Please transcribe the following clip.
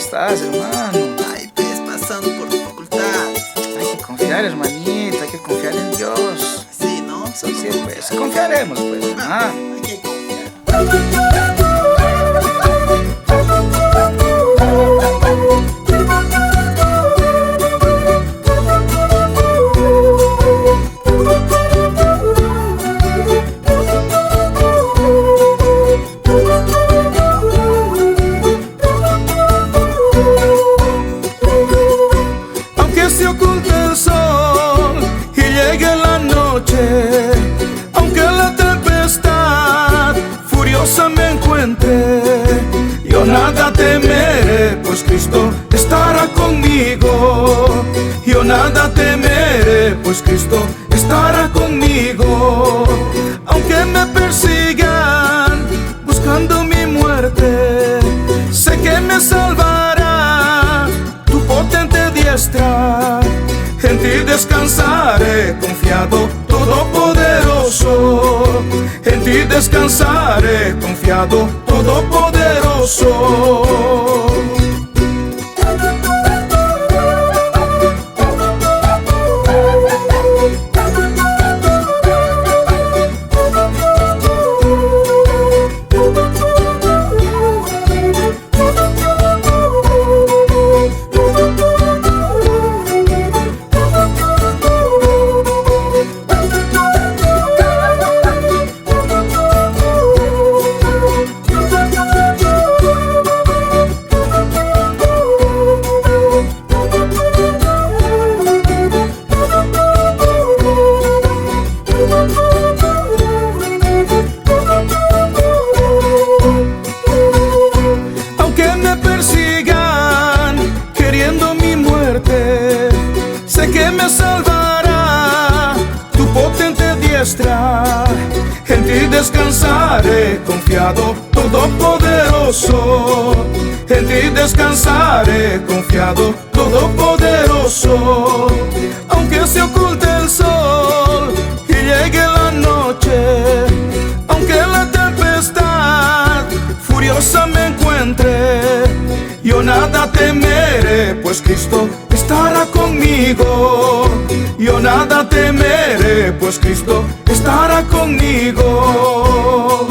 estás, hermano? Ay, pues, pasando por dificultades. Hay que confiar, hermanito, hay que confiar en Dios. Sí, ¿no? Sí, sí, pues, confiaremos, pues. Ah. Hay que confiar. Aunque se oculte el sol y llegue la noche, aunque la tempestad furiosa me encuentre, yo nada temeré, pues Cristo estará conmigo. Yo nada temeré, pues Cristo estará conmigo. Aunque me persigan buscando mi muerte, sé que me salvará tu potente diestra. En ti descansaré confiado, todopoderoso. En ti descansaré confiado, todopoderoso. Sé que me salvará tu potente diestra. En ti descansaré confiado, todopoderoso. En ti descansaré confiado, todopoderoso. Aunque se oculte el sol y llegue la noche, aunque la tempestad furiosa me encuentre, yo nada temeré, pues Cristo estará conmigo. Yo nada temeré, pues Cristo estará conmigo.